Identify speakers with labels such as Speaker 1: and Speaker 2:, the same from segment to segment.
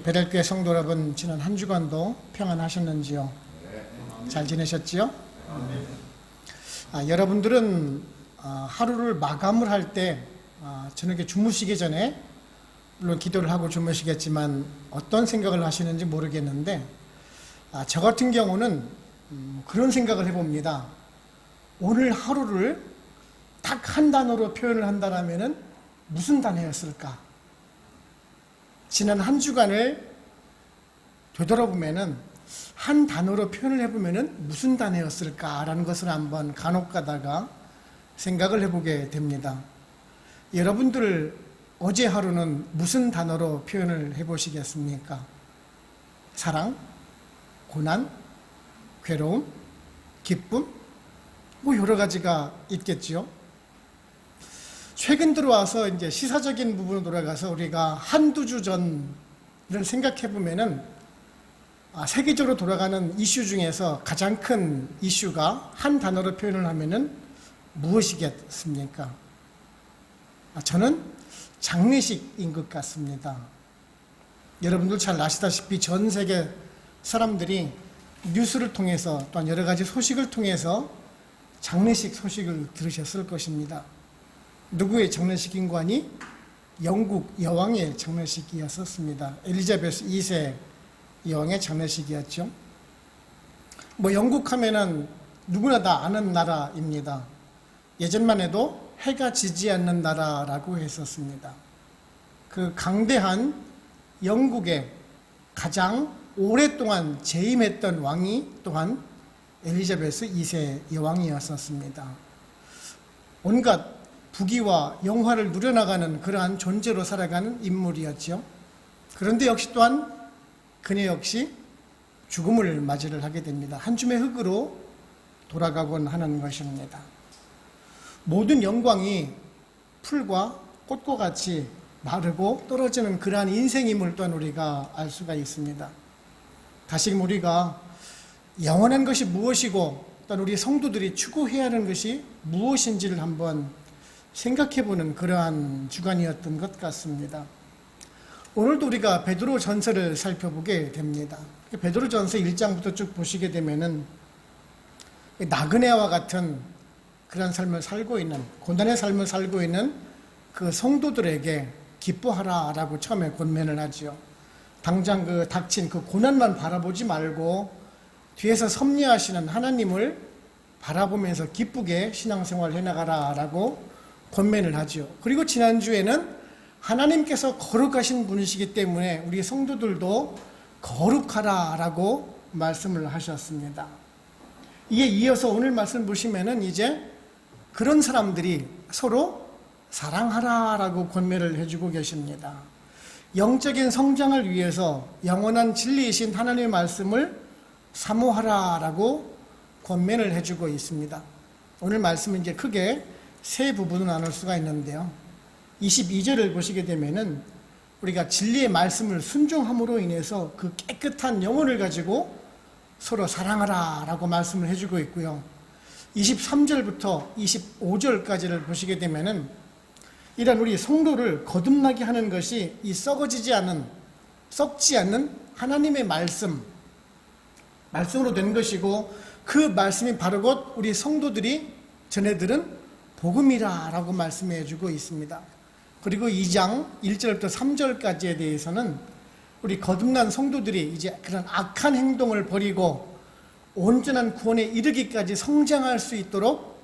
Speaker 1: 베델교회 성도 여러분, 지난 한 주간도 평안하셨는지요? 잘 지내셨지요? 여러분들은 하루를 마감을 할 때 저녁에 주무시기 전에 물론 기도를 하고 주무시겠지만 어떤 생각을 하시는지 모르겠는데 저 같은 경우는 그런 생각을 해봅니다. 오늘 하루를 딱 한 단어로 표현을 한다면 무슨 단어였을까? 지난 한 주간을 되돌아보면은 한 단어로 표현을 해보면은 무슨 단어였을까라는 것을 한번 간혹 가다가 생각을 해보게 됩니다. 여러분들 어제 하루는 무슨 단어로 표현을 해보시겠습니까? 사랑, 고난, 괴로움, 기쁨, 뭐 여러 가지가 있겠지요. 최근 들어와서 이제 시사적인 부분으로 돌아가서 우리가 한두 주 전을 생각해 보면은 세계적으로 돌아가는 이슈 중에서 가장 큰 이슈가 한 단어로 표현을 하면은 무엇이겠습니까? 저는 장례식인 것 같습니다. 여러분들 잘 아시다시피 전 세계 사람들이 뉴스를 통해서 또한 여러 가지 소식을 통해서 장례식 소식을 들으셨을 것입니다. 누구의 장례식인관이 영국 여왕의 장례식이었었습니다. 엘리자베스 2세 여왕의 장례식이었죠. 영국 하면은 누구나 다 아는 나라입니다. 예전만 해도 해가 지지 않는 나라라고 했었습니다. 그 강대한 영국에 가장 오랫동안 재임했던 왕이 또한 엘리자베스 2세 여왕이었었습니다. 온갖 부귀와 영화를 누려나가는 그러한 존재로 살아가는 인물이었죠. 그런데 역시 또한 그녀 역시 죽음을 맞이를 하게 됩니다. 한 줌의 흙으로 돌아가곤 하는 것입니다. 모든 영광이 풀과 꽃과 같이 마르고 떨어지는 그러한 인생임을 또한 우리가 알 수가 있습니다. 다시금 우리가 영원한 것이 무엇이고 또한 우리 성도들이 추구해야 하는 것이 무엇인지를 한번 생각해보는 그러한 주간이었던 것 같습니다. 오늘도 우리가 베드로 전서를 살펴보게 됩니다. 베드로 전서 1장부터 쭉 보시게 되면은 나그네와 같은 그런 삶을 살고 있는, 고난의 삶을 살고 있는 그 성도들에게 기뻐하라라고 처음에 권면을 하죠. 당장 그 닥친 그 고난만 바라보지 말고 뒤에서 섭리하시는 하나님을 바라보면서 기쁘게 신앙생활을 해나가라라고 권면을 하죠. 그리고 지난주에는 하나님께서 거룩하신 분이시기 때문에 우리 성도들도 거룩하라라고 말씀을 하셨습니다. 이에 이어서 오늘 말씀 보시면은 이제 그런 사람들이 서로 사랑하라라고 권면을 해주고 계십니다. 영적인 성장을 위해서 영원한 진리이신 하나님의 말씀을 사모하라라고 권면을 해주고 있습니다. 오늘 말씀은 이제 크게 세 부분으로 나눌 수가 있는데요. 22절을 보시게 되면은 우리가 진리의 말씀을 순종함으로 인해서 그 깨끗한 영혼을 가지고 서로 사랑하라라고 말씀을 해주고 있고요. 23절부터 25절까지를 보시게 되면은 이런 우리 성도를 거듭나게 하는 것이 이 썩지 않는 하나님의 말씀으로 된 것이고 그 말씀이 바로 곧 우리 성도들이 전해들은 복음이라라고 말씀해 주고 있습니다. 그리고 2장 1절부터 3절까지에 대해서는 우리 거듭난 성도들이 이제 그런 악한 행동을 버리고 온전한 구원에 이르기까지 성장할 수 있도록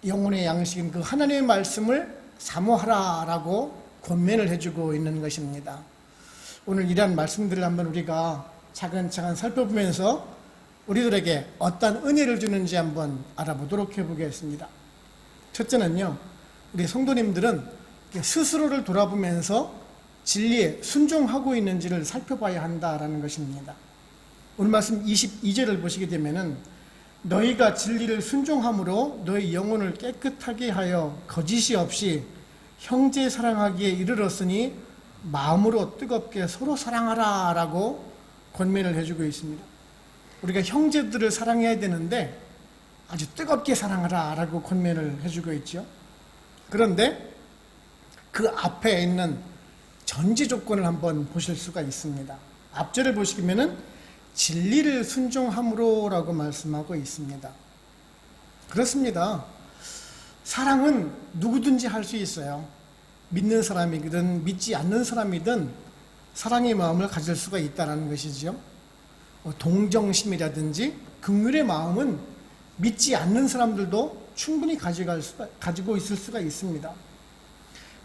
Speaker 1: 영혼의 양식인 그 하나님의 말씀을 사모하라라고 권면을 해주고 있는 것입니다. 오늘 이러한 말씀들을 한번 우리가 차근차근 살펴보면서 우리들에게 어떤 은혜를 주는지 한번 알아보도록 해보겠습니다. 첫째는요, 우리 성도님들은 스스로를 돌아보면서 진리에 순종하고 있는지를 살펴봐야 한다라는 것입니다. 오늘 말씀 22절을 보시게 되면은 너희가 진리를 순종함으로 너희 영혼을 깨끗하게 하여 거짓이 없이 형제 사랑하기에 이르렀으니 마음으로 뜨겁게 서로 사랑하라라고 권면을 해주고 있습니다. 우리가 형제들을 사랑해야 되는데 아주 뜨겁게 사랑하라라고 권면을 해주고 있죠. 그런데 그 앞에 있는 전제 조건을 한번 보실 수가 있습니다. 앞절을 보시면은 진리를 순종함으로라고 말씀하고 있습니다. 그렇습니다. 사랑은 누구든지 할 수 있어요. 믿는 사람이든 믿지 않는 사람이든 사랑의 마음을 가질 수가 있다는 것이죠. 동정심이라든지 긍휼의 마음은 믿지 않는 사람들도 충분히 가지고 있을 수가 있습니다.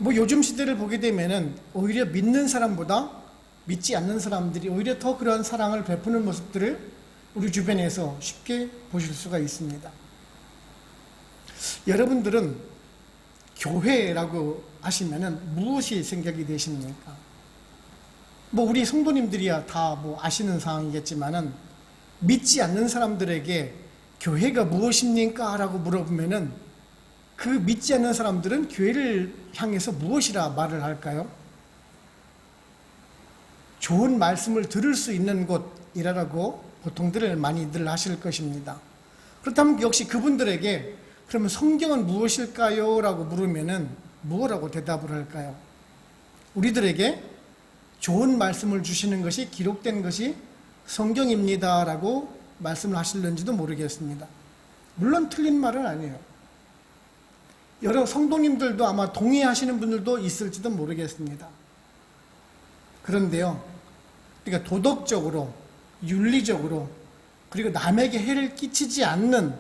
Speaker 1: 요즘 시대를 보게 되면은 오히려 믿는 사람보다 믿지 않는 사람들이 오히려 더 그러한 사랑을 베푸는 모습들을 우리 주변에서 쉽게 보실 수가 있습니다. 여러분들은 교회라고 하시면은 무엇이 생각이 되십니까? 우리 성도님들이야 다 아시는 상황이겠지만은 믿지 않는 사람들에게 교회가 무엇입니까? 라고 물어보면은 그 믿지 않는 사람들은 교회를 향해서 무엇이라 말을 할까요? 좋은 말씀을 들을 수 있는 곳이라고 보통들 많이들 하실 것입니다. 그렇다면 역시 그분들에게 그러면 성경은 무엇일까요? 라고 물으면은 뭐라고 대답을 할까요? 우리들에게 좋은 말씀을 주시는 것이 기록된 것이 성경입니다 라고 말씀을 하실는지도 모르겠습니다. 물론 틀린 말은 아니에요. 여러 성도님들도 아마 동의하시는 분들도 있을지도 모르겠습니다. 그런데요, 그러니까 도덕적으로, 윤리적으로, 그리고 남에게 해를 끼치지 않는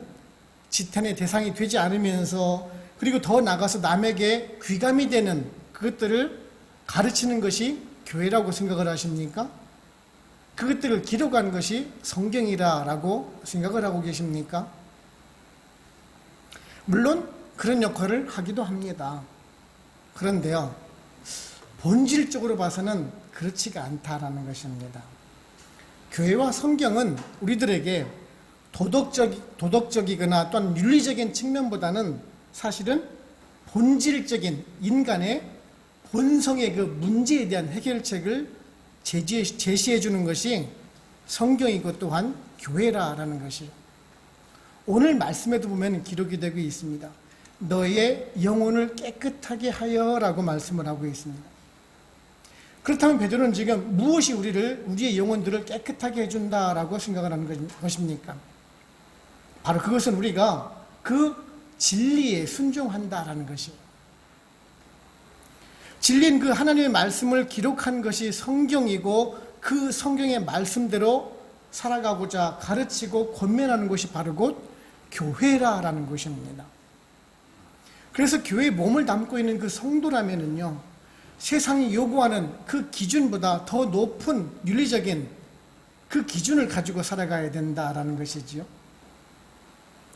Speaker 1: 지탄의 대상이 되지 않으면서, 그리고 더 나아가서 남에게 귀감이 되는 그것들을 가르치는 것이 교회라고 생각을 하십니까? 그것들을 기록한 것이 성경이라고 생각을 하고 계십니까? 물론 그런 역할을 하기도 합니다. 그런데요, 본질적으로 봐서는 그렇지가 않다라는 것입니다. 교회와 성경은 우리들에게 도덕적이거나 또는 윤리적인 측면보다는 사실은 본질적인 인간의 본성의 그 문제에 대한 해결책을 제시해 주는 것이 성경이고 또한 교회라는 것이요. 오늘 말씀에도 보면 기록이 되고 있습니다. 너의 영혼을 깨끗하게 하여 라고 말씀을 하고 있습니다. 그렇다면 베드로는 지금 무엇이 우리의 영혼들을 깨끗하게 해준다라고 생각을 하는 것입니까? 바로 그것은 우리가 그 진리에 순종한다라는 것이에요. 진리인 그 하나님의 말씀을 기록한 것이 성경이고 그 성경의 말씀대로 살아가고자 가르치고 권면하는 것이 바로 곧 교회라는 것입니다. 그래서 교회에 몸을 담고 있는 그 성도라면은요, 세상이 요구하는 그 기준보다 더 높은 윤리적인 그 기준을 가지고 살아가야 된다라는 것이지요.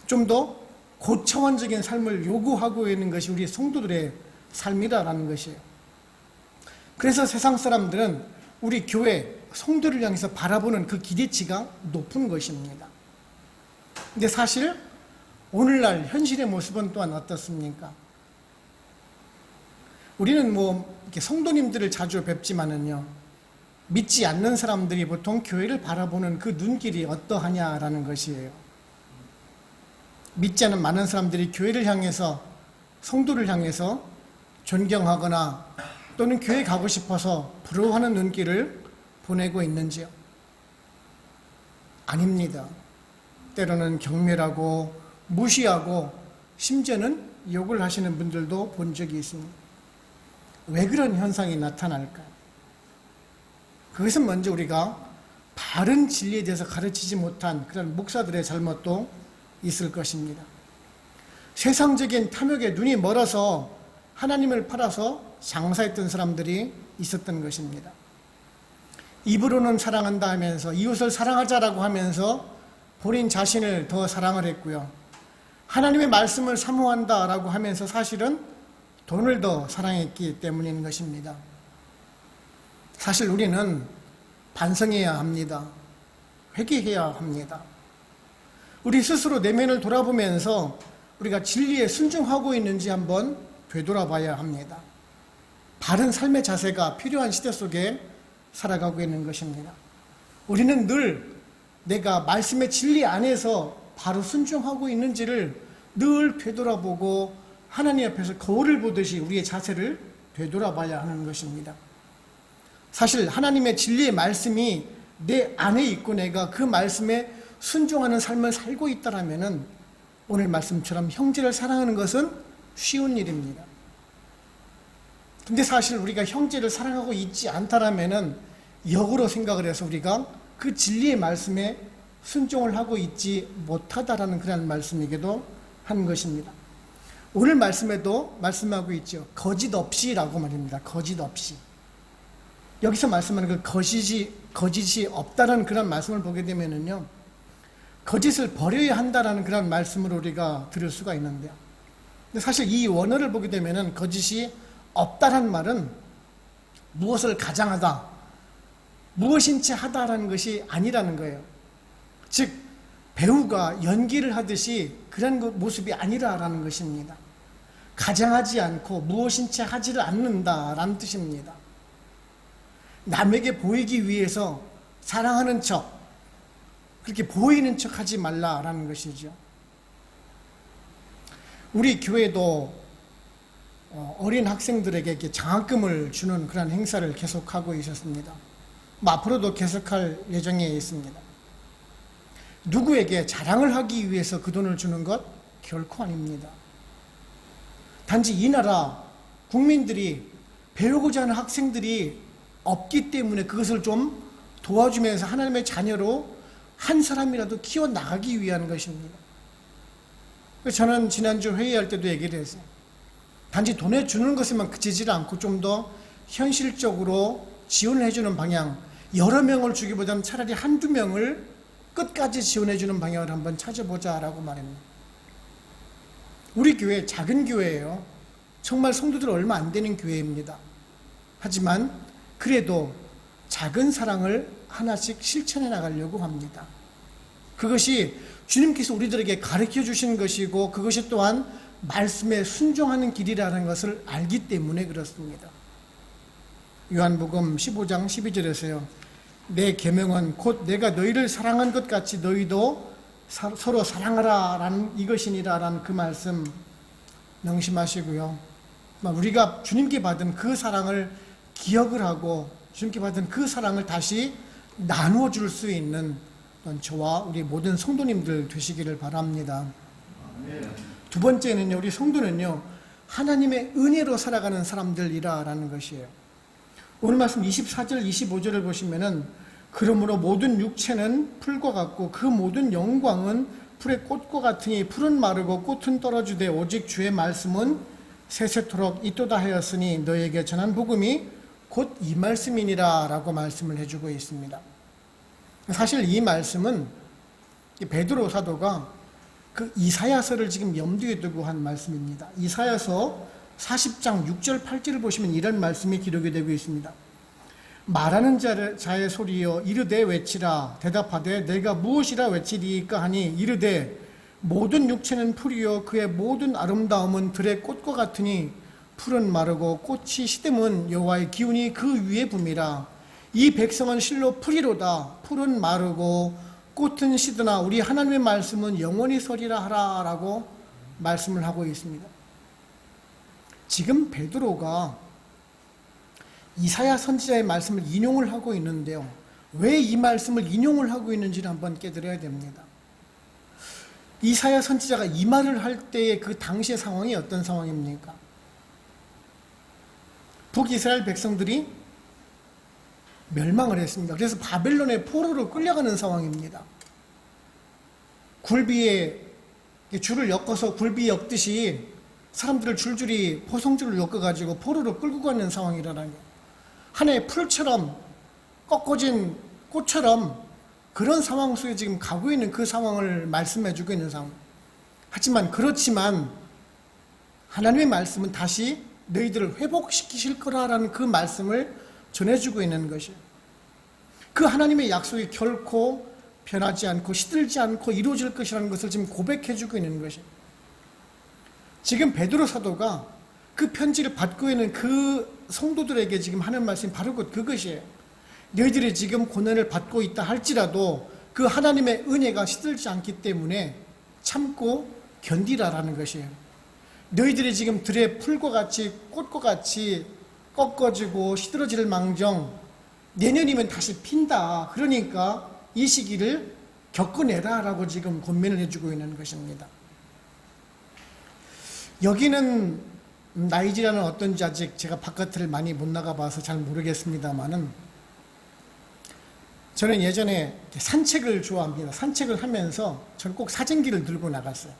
Speaker 1: 좀 더 고차원적인 삶을 요구하고 있는 것이 우리 성도들의 삶이라는 것이에요. 그래서 세상 사람들은 우리 교회 성도를 향해서 바라보는 그 기대치가 높은 것입니다. 근데 사실 오늘날 현실의 모습은 또한 어떻습니까? 우리는 이렇게 성도님들을 자주 뵙지만은요, 믿지 않는 사람들이 보통 교회를 바라보는 그 눈길이 어떠하냐라는 것이에요. 믿지 않는 많은 사람들이 교회를 향해서, 성도를 향해서 존경하거나 또는 교회 가고 싶어서 부러워하는 눈길을 보내고 있는지요? 아닙니다. 때로는 경멸하고 무시하고 심지어는 욕을 하시는 분들도 본 적이 있습니다. 왜 그런 현상이 나타날까요? 그것은 먼저 우리가 바른 진리에 대해서 가르치지 못한 그런 목사들의 잘못도 있을 것입니다. 세상적인 탐욕에 눈이 멀어서 하나님을 팔아서 장사했던 사람들이 있었던 것입니다. 입으로는 사랑한다 하면서 이웃을 사랑하자라고 하면서 본인 자신을 더 사랑을 했고요. 하나님의 말씀을 사모한다라고 하면서 사실은 돈을 더 사랑했기 때문인 것입니다. 사실 우리는 반성해야 합니다. 회개해야 합니다. 우리 스스로 내면을 돌아보면서 우리가 진리에 순종하고 있는지 한번 되돌아봐야 합니다. 바른 삶의 자세가 필요한 시대 속에 살아가고 있는 것입니다. 우리는 늘 내가 말씀의 진리 안에서 바로 순종하고 있는지를 늘 되돌아보고 하나님 앞에서 거울을 보듯이 우리의 자세를 되돌아봐야 하는 것입니다. 사실 하나님의 진리의 말씀이 내 안에 있고 내가 그 말씀에 순종하는 삶을 살고 있다라면은 오늘 말씀처럼 형제를 사랑하는 것은 쉬운 일입니다. 근데 사실 우리가 형제를 사랑하고 있지 않다라면은 역으로 생각을 해서 우리가 그 진리의 말씀에 순종을 하고 있지 못하다라는 그런 말씀이기도 한 것입니다. 오늘 말씀에도 말씀하고 있죠. 거짓 없이라고 말입니다. 거짓 없이. 여기서 말씀하는 그 거짓이 없다라는 그런 말씀을 보게 되면은요, 거짓을 버려야 한다라는 그런 말씀을 우리가 들을 수가 있는데요. 근데 사실 이 원어를 보게 되면은 거짓이 없다란 말은 무엇을 가장하다, 무엇인 채 하다라는 것이 아니라는 거예요. 즉 배우가 연기를 하듯이 그런 모습이 아니라라는 것입니다. 가장하지 않고 무엇인 채 하지를 않는다라는 뜻입니다. 남에게 보이기 위해서 사랑하는 척, 그렇게 보이는 척 하지 말라라는 것이죠. 우리 교회도 어린 학생들에게 이렇게 장학금을 주는 그런 행사를 계속하고 있었습니다. 앞으로도 계속할 예정에 있습니다. 누구에게 자랑을 하기 위해서 그 돈을 주는 것 결코 아닙니다. 단지 이 나라 국민들이 배우고자 하는 학생들이 없기 때문에 그것을 좀 도와주면서 하나님의 자녀로 한 사람이라도 키워나가기 위한 것입니다. 저는 지난주 회의할 때도 얘기를 했어요. 단지 돈을 주는 것에만 그치지 않고 좀 더 현실적으로 지원을 해주는 방향, 여러 명을 주기보다는 차라리 한두 명을 끝까지 지원해주는 방향을 한번 찾아보자라고 말합니다. 우리 교회 작은 교회예요. 정말 성도들 얼마 안 되는 교회입니다. 하지만 그래도 작은 사랑을 하나씩 실천해 나가려고 합니다. 그것이 주님께서 우리들에게 가르쳐 주신 것이고 그것이 또한 말씀에 순종하는 길이라는 것을 알기 때문에 그렇습니다. 요한복음 15장 12절에서요. 내 계명은 곧 내가 너희를 사랑한 것 같이 너희도 서로 사랑하라 라는 이것이니라 라는 그 말씀 명심하시고요. 우리가 주님께 받은 그 사랑을 기억을 하고 주님께 받은 그 사랑을 다시 나누어 줄 수 있는 저와 우리 모든 성도님들 되시기를 바랍니다. 두 번째는요, 우리 성도는요, 하나님의 은혜로 살아가는 사람들이라는 것이에요. 오늘 말씀 24절, 25절을 보시면은 그러므로 모든 육체는 풀과 같고 그 모든 영광은 풀의 꽃과 같으니 풀은 마르고 꽃은 떨어지되 오직 주의 말씀은 세세토록 있도다 하였으니 너에게 전한 복음이 곧 이 말씀이니라 라고 말씀을 해주고 있습니다. 사실 이 말씀은 베드로 사도가 그 이사야서를 지금 염두에 두고 한 말씀입니다. 이사야서 40장 6절 8절을 보시면 이런 말씀이 기록이 되고 있습니다. 말하는 자의 소리여 이르되 외치라. 대답하되 내가 무엇이라 외치리이까 하니 이르되 모든 육체는 풀이요 그의 모든 아름다움은 들의 꽃과 같으니 풀은 마르고 꽃이 시듬은 여호와의 기운이 그 위에 붐이라. 이 백성은 실로 풀이로다. 풀은 마르고 꽃은 시드나 우리 하나님의 말씀은 영원히 서리라 하라 라고 말씀을 하고 있습니다. 지금 베드로가 이사야 선지자의 말씀을 인용을 하고 있는데요. 왜 이 말씀을 인용을 하고 있는지를 한번 깨달아야 됩니다. 이사야 선지자가 이 말을 할 때의 그 당시의 상황이 어떤 상황입니까? 북이스라엘 백성들이 멸망을 했습니다. 그래서 바벨론의 포로로 끌려가는 상황입니다. 굴비에 줄을 엮어서 굴비 엮듯이 사람들을 줄줄이 포성줄을 엮어가지고 포로로 끌고 가는 상황이라는 거예요. 하나의 풀처럼 꺾어진 꽃처럼 그런 상황 속에 지금 가고 있는 그 상황을 말씀해주고 있는 상황. 그렇지만 하나님의 말씀은 다시 너희들을 회복시키실 거라는 그 말씀을 전해주고 있는 것이에요. 그 하나님의 약속이 결코 변하지 않고 시들지 않고 이루어질 것이라는 것을 지금 고백해주고 있는 것이에요. 지금 베드로 사도가 그 편지를 받고 있는 그 성도들에게 지금 하는 말씀이 바로 그것이에요. 너희들이 지금 고난을 받고 있다 할지라도 그 하나님의 은혜가 시들지 않기 때문에 참고 견디라라는 것이에요. 너희들이 지금 들의 풀과 같이 꽃과 같이 꺾어지고 시들어질 망정 내년이면 다시 핀다. 그러니까 이 시기를 겪어내라 라고 지금 권면을 해주고 있는 것입니다. 여기는 나이지리아는 어떤지 아직 제가 바깥을 많이 못 나가봐서 잘 모르겠습니다만은, 저는 예전에 산책을 좋아합니다. 산책을 하면서 저는 꼭 사진기를 들고 나갔어요.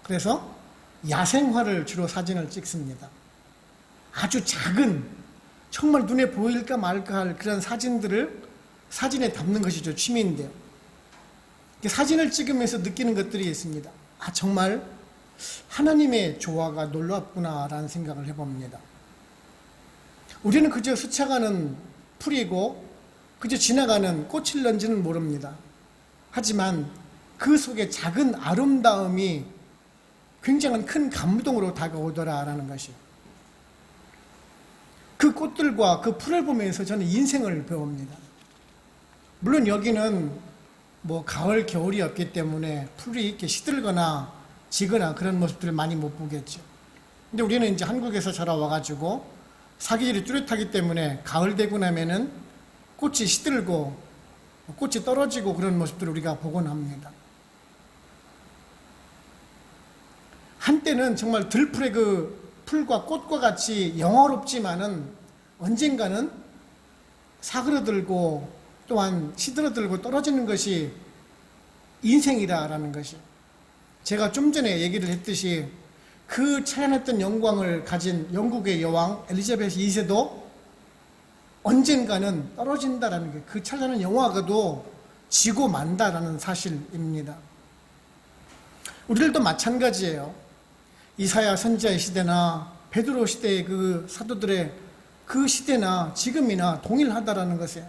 Speaker 1: 그래서 야생화를 주로 사진을 찍습니다. 아주 작은, 정말 눈에 보일까 말까 할 그런 사진들을 사진에 담는 것이 저 취미인데요. 사진을 찍으면서 느끼는 것들이 있습니다. 아, 정말 하나님의 조화가 놀랍구나라는 생각을 해봅니다. 우리는 그저 스쳐가는 풀이고 그저 지나가는 꽃일런지는 모릅니다. 하지만 그 속에 작은 아름다움이 굉장한 큰 감동으로 다가오더라라는 것이요. 그 꽃들과 그 풀을 보면서 저는 인생을 배웁니다. 물론 여기는 가을, 겨울이 없기 때문에 풀이 이렇게 시들거나 지거나 그런 모습들을 많이 못 보겠죠. 근데 우리는 이제 한국에서 자라와가지고 사계절이 뚜렷하기 때문에 가을 되고 나면은 꽃이 시들고 꽃이 떨어지고 그런 모습들을 우리가 보곤 합니다. 한때는 정말 들풀의 그 풀과 꽃과 같이 영화롭지만은 언젠가는 사그러들고 또한 시들어들고 떨어지는 것이 인생이다라는 것이, 제가 좀 전에 얘기를 했듯이 그 찬란했던 영광을 가진 영국의 여왕 엘리자베스 2세도 언젠가는 떨어진다라는 게, 그 찬란한 영화가도 지고 만다라는 사실입니다. 우리들도 마찬가지예요. 이사야 선지자의 시대나 베드로 시대의 그 사도들의 그 시대나 지금이나 동일하다라는 것이에요.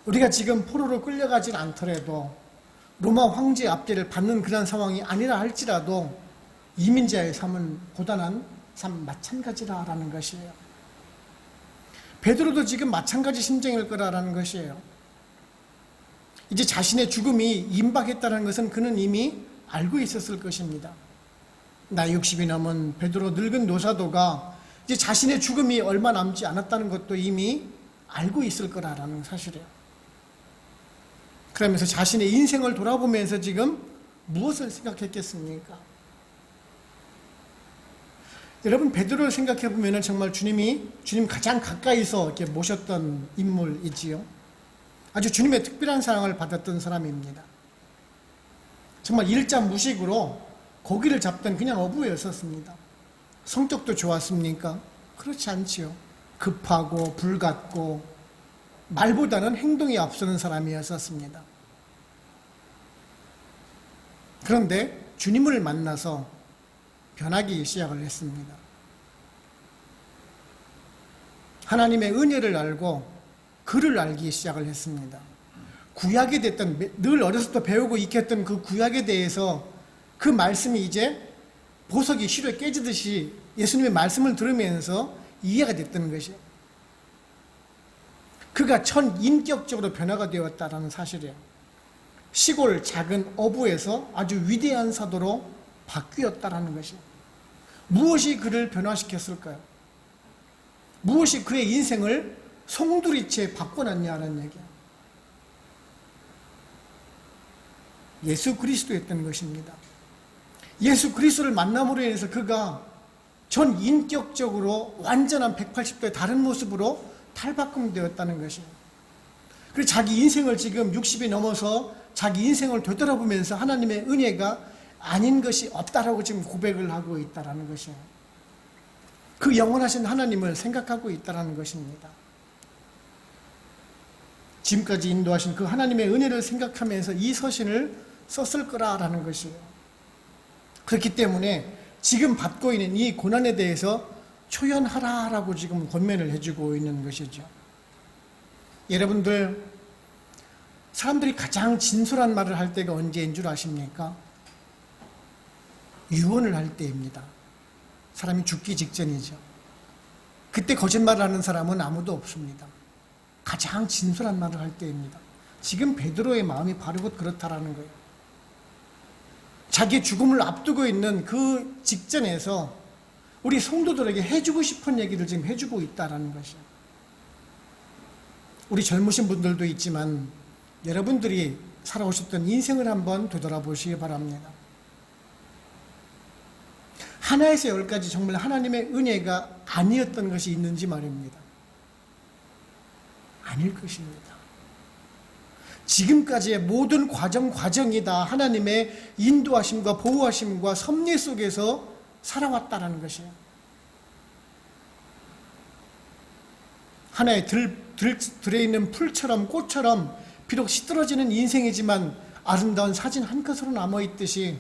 Speaker 1: 우리가 지금 포로로 끌려가진 않더라도 로마 황제의 압제를 받는 그런 상황이 아니라 할지라도 이민자의 삶은 고단한 삶 마찬가지라라는 것이에요. 베드로도 지금 마찬가지 심정일 거라는 것이에요. 이제 자신의 죽음이 임박했다는 것은 그는 이미 알고 있었을 것입니다. 나이 60이 넘은 베드로 늙은 노사도가 이제 자신의 죽음이 얼마 남지 않았다는 것도 이미 알고 있을 거라는 사실이에요. 그러면서 자신의 인생을 돌아보면서 지금 무엇을 생각했겠습니까? 여러분, 베드로를 생각해 보면 정말 주님 가장 가까이서 이렇게 모셨던 인물이지요. 아주 주님의 특별한 사랑을 받았던 사람입니다. 정말 일자무식으로 고기를 잡던 그냥 어부였었습니다. 성격도 좋았습니까? 그렇지 않지요. 급하고 불같고 말보다는 행동이 앞서는 사람이었었습니다. 그런데 주님을 만나서 변하기 시작을 했습니다. 하나님의 은혜를 알고 그를 알기 시작을 했습니다. 구약에 됐던, 늘 어렸을 때 배우고 익혔던 그 구약에 대해서 그 말씀이 이제 보석이 실에 깨지듯이 예수님의 말씀을 들으면서 이해가 됐던 것이에요. 그가 전인격적으로 변화가 되었다는 사실이에요. 시골 작은 어부에서 아주 위대한 사도로 바뀌었다는 것이에요. 무엇이 그를 변화시켰을까요? 무엇이 그의 인생을 송두리째 바꿔놨냐는 얘기예요. 예수 그리스도였던 것입니다. 예수 그리스도를 만남으로 인해서 그가 전 인격적으로 완전한 180도의 다른 모습으로 탈바꿈되었다는 것이에요. 그리고 자기 인생을 지금 60이 넘어서 자기 인생을 되돌아보면서 하나님의 은혜가 아닌 것이 없다라고 지금 고백을 하고 있다는 것이에요. 그 영원하신 하나님을 생각하고 있다는 것입니다. 지금까지 인도하신 그 하나님의 은혜를 생각하면서 이 서신을 썼을 거라는 것이에요. 그렇기 때문에 지금 받고 있는 이 고난에 대해서 초연하라라고 지금 권면을 해주고 있는 것이죠. 여러분들, 사람들이 가장 진솔한 말을 할 때가 언제인 줄 아십니까? 유언을 할 때입니다. 사람이 죽기 직전이죠. 그때 거짓말을 하는 사람은 아무도 없습니다. 가장 진솔한 말을 할 때입니다. 지금 베드로의 마음이 바로 곧 그렇다라는 거예요. 자기의 죽음을 앞두고 있는 그 직전에서 우리 성도들에게 해주고 싶은 얘기를 지금 해주고 있다는 것이에요. 우리 젊으신 분들도 있지만 여러분들이 살아오셨던 인생을 한번 되돌아보시기 바랍니다. 하나에서 열까지 정말 하나님의 은혜가 아니었던 것이 있는지 말입니다. 아닐 것입니다. 지금까지의 모든 과정이 다 하나님의 인도하심과 보호하심과 섭리 속에서 살아왔다는 것이에요. 하나의 들에 있는 풀처럼 꽃처럼 비록 시들어지는 인생이지만 아름다운 사진 한 컷으로 남아있듯이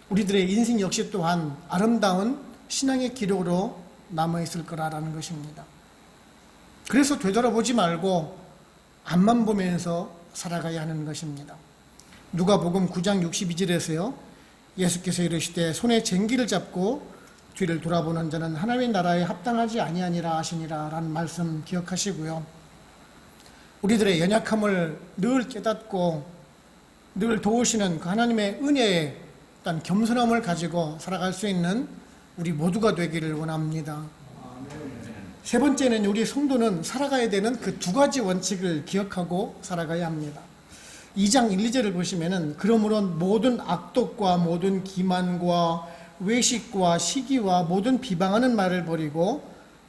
Speaker 1: 우리들의 인생 역시 또한 아름다운 신앙의 기록으로 남아있을 거라는 것입니다. 그래서 되돌아보지 말고 앞만 보면서 살아가야 하는 것입니다. 누가복음 9장 62절에서요. 예수께서 이르시되 손에 쟁기를 잡고 뒤를 돌아보는 자는 하나님의 나라에 합당하지 아니하니라 하시니라 라는 말씀 기억하시고요. 우리들의 연약함을 늘 깨닫고 늘 도우시는 그 하나님의 은혜에 어떤 겸손함을 가지고 살아갈 수 있는 우리 모두가 되기를 원합니다. 세 번째는 우리 성도는 살아가야 되는 그 두 가지 원칙을 기억하고 살아가야 합니다. 2장 1, 2절을 보시면은 그러므로 모든 악독과 모든 기만과 외식과 시기와 모든 비방하는 말을 버리고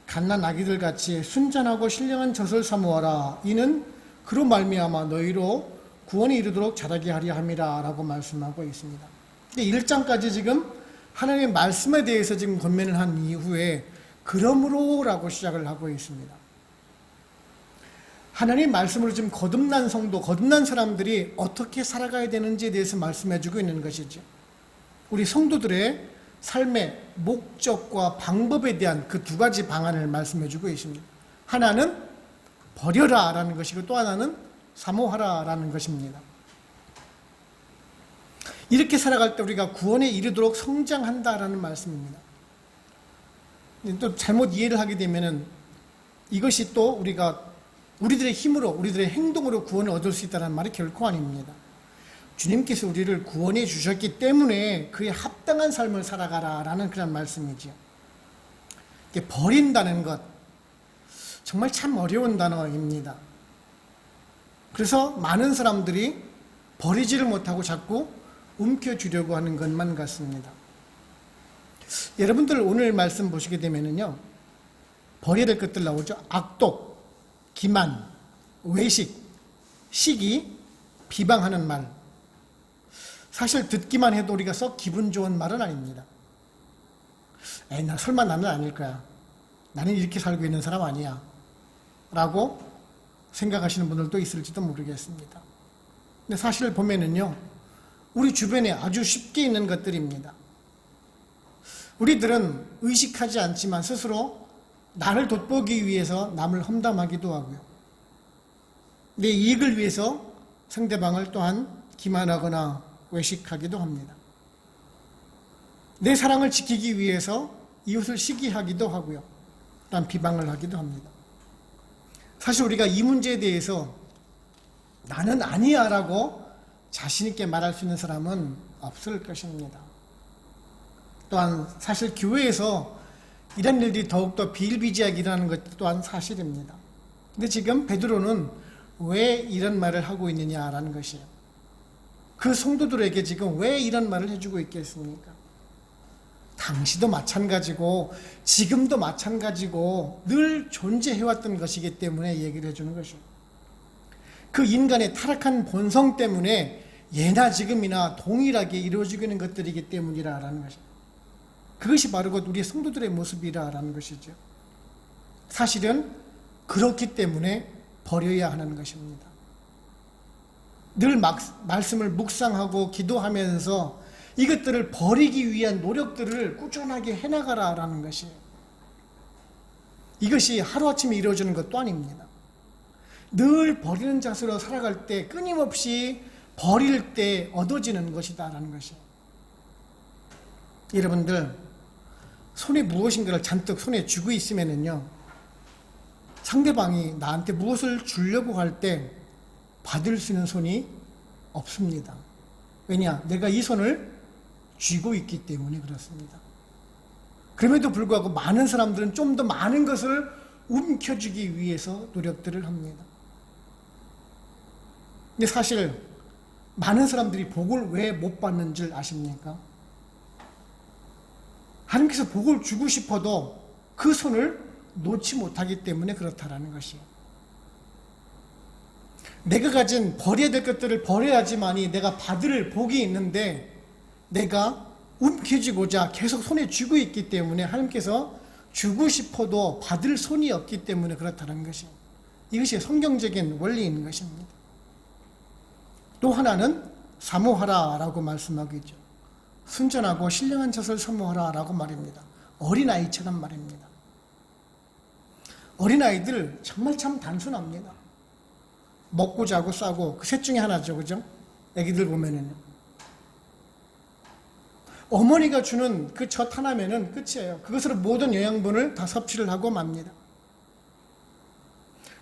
Speaker 1: 갓난 아기들 같이 순전하고 신령한 젖을 사모하라. 이는 그로 말미암아 너희로 구원에 이르도록 자라게 하려 함이라 라고 말씀하고 있습니다. 근데 1장까지 지금 하나님의 말씀에 대해서 지금 권면을 한 이후에 그러므로 라고 시작을 하고 있습니다. 하나님의 말씀으로 지금 거듭난 성도, 거듭난 사람들이 어떻게 살아가야 되는지에 대해서 말씀해주고 있는 것이죠. 우리 성도들의 삶의 목적과 방법에 대한 그 두 가지 방안을 말씀해주고 있습니다. 하나는 버려라 라는 것이고 또 하나는 사모하라 라는 것입니다. 이렇게 살아갈 때 우리가 구원에 이르도록 성장한다라는 말씀입니다. 또 잘못 이해를 하게 되면은 이것이 또 우리들의 힘으로, 우리들의 행동으로 구원을 얻을 수 있다는 말이 결코 아닙니다. 주님께서 우리를 구원해 주셨기 때문에 그에 합당한 삶을 살아가라라는 그런 말씀이죠. 버린다는 것, 정말 참 어려운 단어입니다. 그래서 많은 사람들이 버리지를 못하고 자꾸 움켜쥐려고 하는 것만 같습니다. 여러분들 오늘 말씀 보시게 되면은요, 버려야 될 것들 나오죠. 악독, 기만, 외식, 시기, 비방하는 말. 사실 듣기만 해도 우리가 썩 기분 좋은 말은 아닙니다. 설마 나는 아닐 거야. 나는 이렇게 살고 있는 사람 아니야. 라고 생각하시는 분들도 있을지도 모르겠습니다. 근데 사실 보면은요, 우리 주변에 아주 쉽게 있는 것들입니다. 우리들은 의식하지 않지만 스스로 나를 돋보기 위해서 남을 험담하기도 하고요. 내 이익을 위해서 상대방을 또한 기만하거나 외식하기도 합니다. 내 사랑을 지키기 위해서 이웃을 시기하기도 하고요. 또한 비방을 하기도 합니다. 사실 우리가 이 문제에 대해서 나는 아니야 라고 자신있게 말할 수 있는 사람은 없을 것입니다. 또한 사실 교회에서 이런 일들이 더욱더 비일비재하게 일어나는 것 또한 사실입니다. 근데 지금 베드로는 왜 이런 말을 하고 있느냐라는 것이에요. 그 성도들에게 지금 왜 이런 말을 해주고 있겠습니까? 당시도 마찬가지고 지금도 마찬가지고 늘 존재해왔던 것이기 때문에 얘기를 해주는 것이죠. 그 인간의 타락한 본성 때문에 예나 지금이나 동일하게 이루어지고 있는 것들이기 때문이라는 것입니다. 그것이 바로 우리 성도들의 모습이라는 것이죠. 사실은 그렇기 때문에 버려야 하는 것입니다. 늘 말씀을 묵상하고 기도하면서 이것들을 버리기 위한 노력들을 꾸준하게 해나가라라는 것이에요. 이것이 하루아침에 이루어지는 것도 아닙니다. 늘 버리는 자세로 살아갈 때 끊임없이 버릴 때 얻어지는 것이다라는 것이에요. 여러분들 손에 무엇인가를 잔뜩 손에 쥐고 있으면은요, 상대방이 나한테 무엇을 주려고 할 때 받을 수 있는 손이 없습니다. 왜냐? 내가 이 손을 쥐고 있기 때문에 그렇습니다. 그럼에도 불구하고 많은 사람들은 좀 더 많은 것을 움켜쥐기 위해서 노력들을 합니다. 근데 사실 많은 사람들이 복을 왜 못 받는 줄 아십니까? 하나님께서 복을 주고 싶어도 그 손을 놓지 못하기 때문에 그렇다라는 것이에요. 내가 가진 버려야 될 것들을 버려야지만이 내가 받을 복이 있는데 내가 움켜쥐고자 계속 손에 쥐고 있기 때문에 하나님께서 주고 싶어도 받을 손이 없기 때문에 그렇다는 것이에요. 이것이 성경적인 원리인 것입니다. 또 하나는 사모하라 라고 말씀하고 있죠. 순전하고 신령한 젖을 사모하라 라고 말입니다. 어린아이처럼 말입니다. 어린아이들 정말 참 단순합니다. 먹고 자고 싸고 그 셋 중에 하나죠. 그죠? 애기들 보면은 어머니가 주는 그 젖 하나면은 끝이에요. 그것으로 모든 영양분을 다 섭취를 하고 맙니다.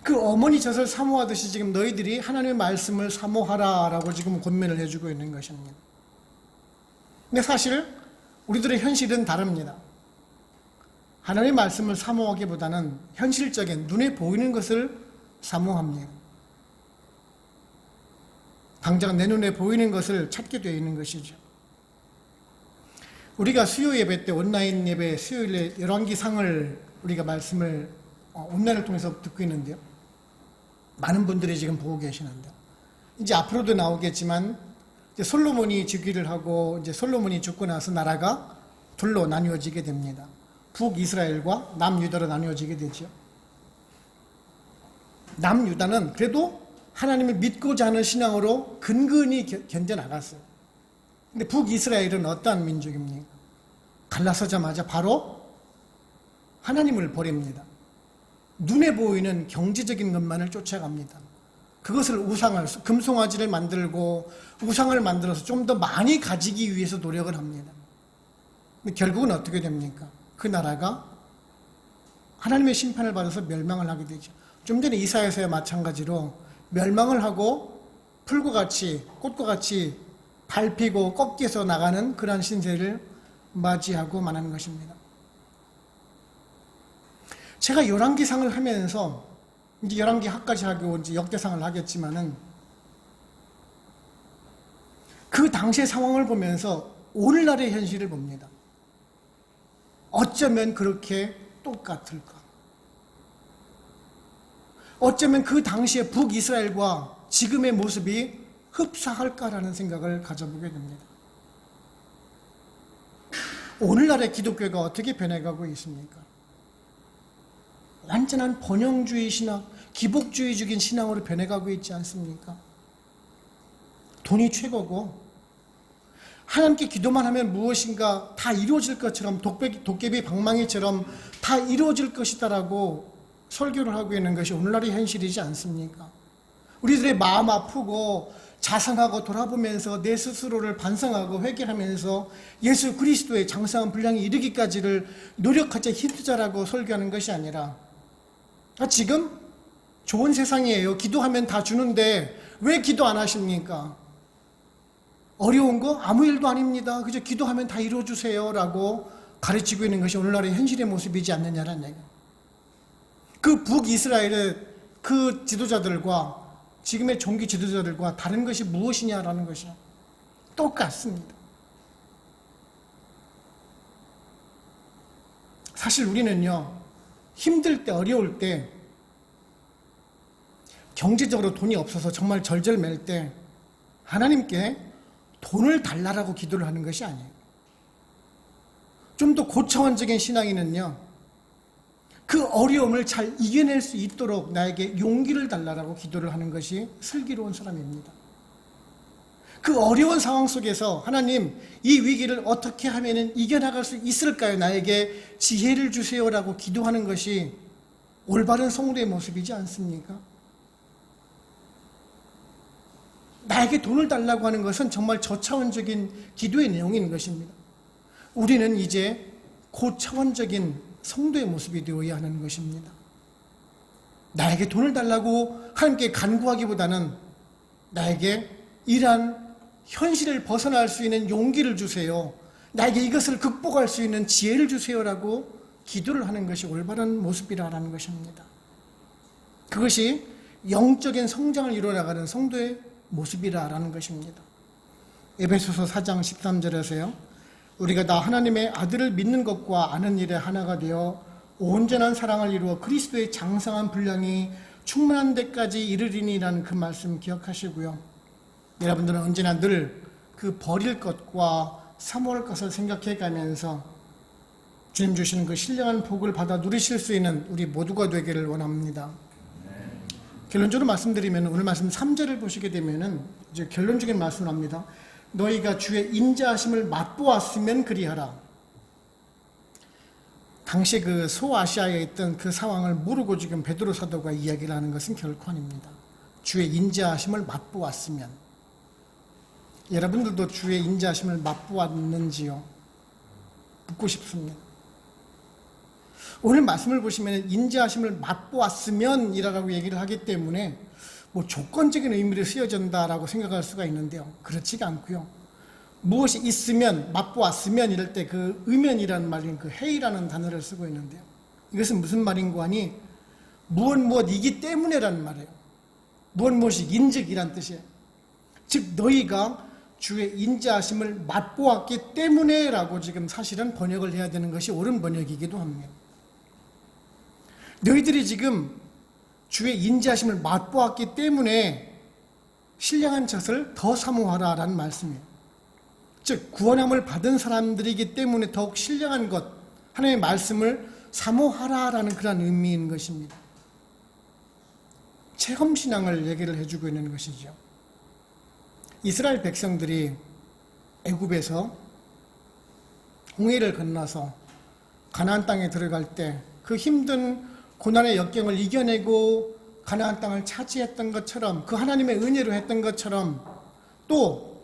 Speaker 1: 그 어머니 젖을 사모하듯이 지금 너희들이 하나님의 말씀을 사모하라 라고 지금 권면을 해주고 있는 것입니다. 근데 사실 우리들의 현실은 다릅니다. 하나님의 말씀을 사모하기보다는 현실적인 눈에 보이는 것을 사모합니다. 당장 내 눈에 보이는 것을 찾게 되어 있는 것이죠. 우리가 수요 예배 때 온라인 예배 수요일에 열왕기상을 우리가 말씀을 온라인을 통해서 듣고 있는데요. 많은 분들이 지금 보고 계시는데요. 이제 앞으로도 나오겠지만 이제 솔로몬이 즉위를 하고 이제 솔로몬이 죽고 나서 나라가 둘로 나뉘어지게 됩니다. 북이스라엘과 남유다로 나뉘어지게 되죠. 남유다는 그래도 하나님을 믿고자 하는 신앙으로 근근히 견뎌나갔어요. 근데 북이스라엘은 어떠한 민족입니까? 갈라서자마자 바로 하나님을 버립니다. 눈에 보이는 경제적인 것만을 쫓아갑니다. 그것을 우상을, 금송아지를 만들고 우상을 만들어서 좀 더 많이 가지기 위해서 노력을 합니다. 근데 결국은 어떻게 됩니까? 그 나라가 하나님의 심판을 받아서 멸망을 하게 되죠. 좀 전에 이사야서와 마찬가지로 멸망을 하고 풀과 같이 꽃과 같이 밟히고 꺾여서 나가는 그러한 신세를 맞이하고 만하는 것입니다. 제가 열왕기상을 하면서 이제 열왕기 학까지 하고 이제 역대상을 하겠지만은 그 당시의 상황을 보면서 오늘날의 현실을 봅니다. 어쩌면 그렇게 똑같을까? 어쩌면 그 당시의 북이스라엘과 지금의 모습이 흡사할까라는 생각을 가져보게 됩니다. 오늘날의 기독교가 어떻게 변해가고 있습니까? 완전한 번영주의 신앙, 기복주의적인 신앙으로 변해가고 있지 않습니까? 돈이 최고고 하나님께 기도만 하면 무엇인가 다 이루어질 것처럼 도깨비 방망이처럼 다 이루어질 것이다라고 설교를 하고 있는 것이 오늘날의 현실이지 않습니까? 우리들의 마음 아프고 자상하고 돌아보면서 내 스스로를 반성하고 회개하면서 예수 그리스도의 장성한 분량에 이르기까지를 노력하자 힘쓰자라고 설교하는 것이 아니라 지금 좋은 세상이에요. 기도하면 다 주는데 왜 기도 안 하십니까? 어려운 거 아무 일도 아닙니다. 그저 기도하면 다 이루어주세요 라고 가르치고 있는 것이 오늘날의 현실의 모습이지 않느냐라는 얘기예요. 그 북이스라엘의 그 지도자들과 지금의 종교 지도자들과 다른 것이 무엇이냐라는 것이요. 똑같습니다. 사실 우리는요, 힘들 때, 어려울 때, 경제적으로 돈이 없어서 정말 절절맬 때 하나님께 돈을 달라라고 기도를 하는 것이 아니에요. 좀 더 고차원적인 신앙인은요, 그 어려움을 잘 이겨낼 수 있도록 나에게 용기를 달라라고 기도를 하는 것이 슬기로운 사람입니다. 그 어려운 상황 속에서 하나님, 이 위기를 어떻게 하면 이겨나갈 수 있을까요? 나에게 지혜를 주세요라고 기도하는 것이 올바른 성도의 모습이지 않습니까? 나에게 돈을 달라고 하는 것은 정말 저차원적인 기도의 내용인 것입니다. 우리는 이제 고차원적인 성도의 모습이 되어야 하는 것입니다. 나에게 돈을 달라고 하나님께 간구하기보다는 나에게 이러한 현실을 벗어날 수 있는 용기를 주세요. 나에게 이것을 극복할 수 있는 지혜를 주세요라고 기도를 하는 것이 올바른 모습이라는 것입니다. 그것이 영적인 성장을 이루어나가는 성도의 모습이라라는 것입니다. 에베소서 4장 13절에서요. 우리가 다 하나님의 아들을 믿는 것과 아는 일에 하나가 되어 온전한 사랑을 이루어 그리스도의 장성한 분량이 충만한 데까지 이르리니라는 그 말씀 기억하시고요. 여러분들은 언제나 늘 그 버릴 것과 사모할 것을 생각해 가면서 주님 주시는 그 신령한 복을 받아 누리실 수 있는 우리 모두가 되기를 원합니다. 결론적으로 말씀드리면 오늘 말씀 3절을 보시게 되면은 이제 결론적인 말씀을 합니다. 너희가 주의 인자하심을 맛보았으면 그리하라. 당시 그 소아시아에 있던 그 상황을 모르고 지금 베드로 사도가 이야기를 하는 것은 결코 아닙니다. 주의 인자하심을 맛보았으면. 여러분들도 주의 인자하심을 맛보았는지요? 묻고 싶습니다. 오늘 말씀을 보시면 인자하심을 맛보았으면 이라고 얘기를 하기 때문에 뭐 조건적인 의미로 쓰여진다라고 생각할 수가 있는데요. 그렇지가 않고요. 무엇이 있으면, 맛보았으면 이럴 때 그 의면이라는 말인 그 해이라는 단어를 쓰고 있는데요. 이것은 무슨 말인고 하니 무엇이기 때문에라는 말이에요. 무엇이 인즉이란 뜻이에요. 즉 너희가 주의 인자하심을 맛보았기 때문에라고 지금 사실은 번역을 해야 되는 것이 옳은 번역이기도 합니다. 너희들이 지금 주의 인자하심을 맛보았기 때문에 신령한 젖을 더 사모하라 라는 말씀이에요. 즉 구원함을 받은 사람들이기 때문에 더욱 신령한 것, 하나님의 말씀을 사모하라 라는 그런 의미인 것입니다. 체험신앙을 얘기를 해주고 있는 것이죠. 이스라엘 백성들이 애굽에서 홍해를 건너서 가나안 땅에 들어갈 때 그 힘든 고난의 역경을 이겨내고 가나안 땅을 차지했던 것처럼 그 하나님의 은혜로 했던 것처럼 또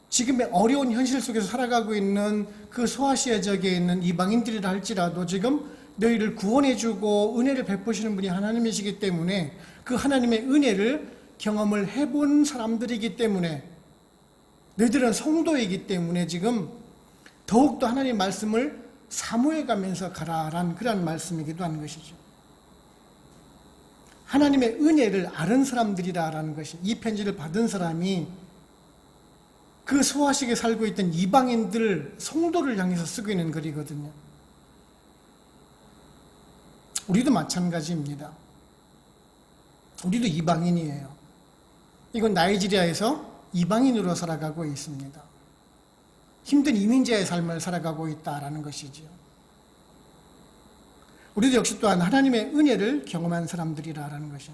Speaker 1: 지금의 어려운 현실 속에서 살아가고 있는 그 소아시아 지역에 있는 이방인들이라 할지라도 지금 너희를 구원해주고 은혜를 베푸시는 분이 하나님이시기 때문에 그 하나님의 은혜를 경험을 해본 사람들이기 때문에 너희들은 성도이기 때문에 지금 더욱더 하나님의 말씀을 사모해가면서 가라라는 그런 말씀이기도 한 것이죠. 하나님의 은혜를 아는 사람들이라는 것이 이 편지를 받은 사람이 그 소아시아에 살고 있던 이방인들 성도를 향해서 쓰고 있는 글이거든요. 우리도 마찬가지입니다. 우리도 이방인이에요. 이건 나이지리아에서 이방인으로 살아가고 있습니다. 힘든 이민자의 삶을 살아가고 있다라는 것이지요. 우리도 역시 또한 하나님의 은혜를 경험한 사람들이라는 것이요.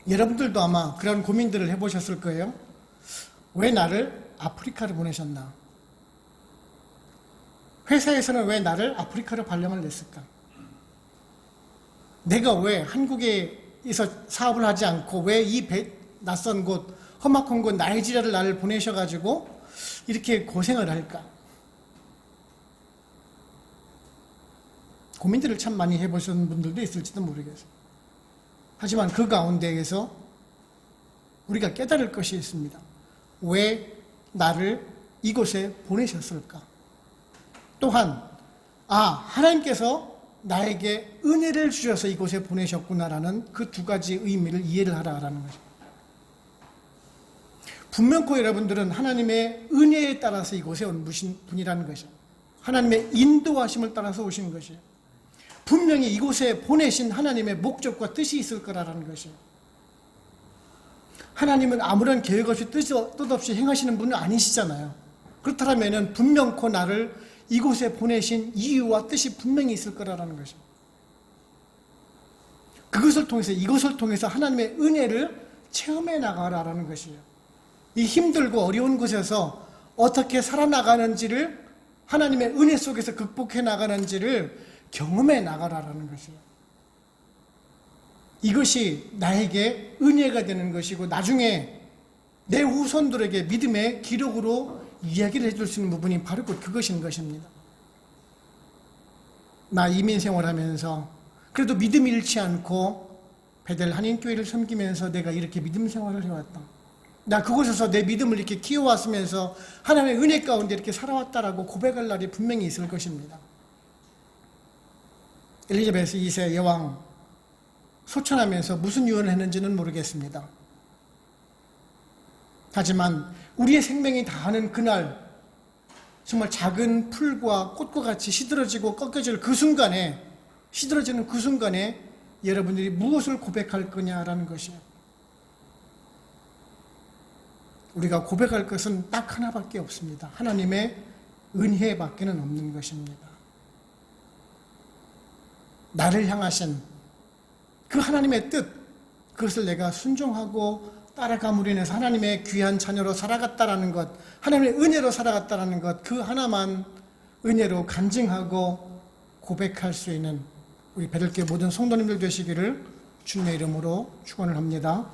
Speaker 1: 여러분들도 아마 그런 고민들을 해보셨을 거예요. 왜 나를 아프리카로 보내셨나? 회사에서는 왜 나를 아프리카로 발령을 냈을까? 내가 왜 한국에서 사업을 하지 않고 왜 이 낯선 곳, 험악한 곳 나이지리아를 나를 보내셔가지고 이렇게 고생을 할까? 고민들을 참 많이 해보신 분들도 있을지도 모르겠어요. 하지만 그 가운데에서 우리가 깨달을 것이 있습니다. 왜 나를 이곳에 보내셨을까? 또한 하나님께서 나에게 은혜를 주셔서 이곳에 보내셨구나라는 그 두 가지 의미를 이해를 하라라는 것입니다. 분명코 여러분들은 하나님의 은혜에 따라서 이곳에 온 분이라는 것이에요. 하나님의 인도하심을 따라서 오신 것이에요. 분명히 이곳에 보내신 하나님의 목적과 뜻이 있을 거라는 것이에요. 하나님은 아무런 계획 없이 뜻없이 행하시는 분은 아니시잖아요. 그렇다면 분명코 나를 이곳에 보내신 이유와 뜻이 분명히 있을 거라는 것입니다. 이것을 통해서 하나님의 은혜를 체험해 나가라는 것이에요. 이 힘들고 어려운 곳에서 어떻게 살아나가는지를 하나님의 은혜 속에서 극복해 나가는지를 경험해 나가라는 것이에요. 이것이 나에게 은혜가 되는 것이고 나중에 내 후손들에게 믿음의 기록으로 이야기를 해줄 수 있는 부분이 바로 그것인 것입니다. 나 이민 생활하면서 그래도 믿음 잃지 않고 베델 한인교회를 섬기면서 내가 이렇게 믿음 생활을 해왔다. 나 그곳에서 내 믿음을 이렇게 키워왔으면서 하나님의 은혜 가운데 이렇게 살아왔다라고 고백할 날이 분명히 있을 것입니다. 엘리자베스 2세 여왕 소천하면서 무슨 유언을 했는지는 모르겠습니다. 하지만 우리의 생명이 다하는 그날, 정말 작은 풀과 꽃과 같이 시들어지고 꺾여질 그 순간에, 시들어지는 그 순간에 여러분들이 무엇을 고백할 거냐라는 것이에요. 우리가 고백할 것은 딱 하나밖에 없습니다. 하나님의 은혜밖에는 없는 것입니다. 나를 향하신 그 하나님의 뜻, 그것을 내가 순종하고 따라감으로 인해서 하나님의 귀한 자녀로 살아갔다라는 것, 하나님의 은혜로 살아갔다라는 것, 그 하나만 은혜로 간증하고 고백할 수 있는 우리 베들교회 모든 성도님들 되시기를 주님의 이름으로 축원을 합니다.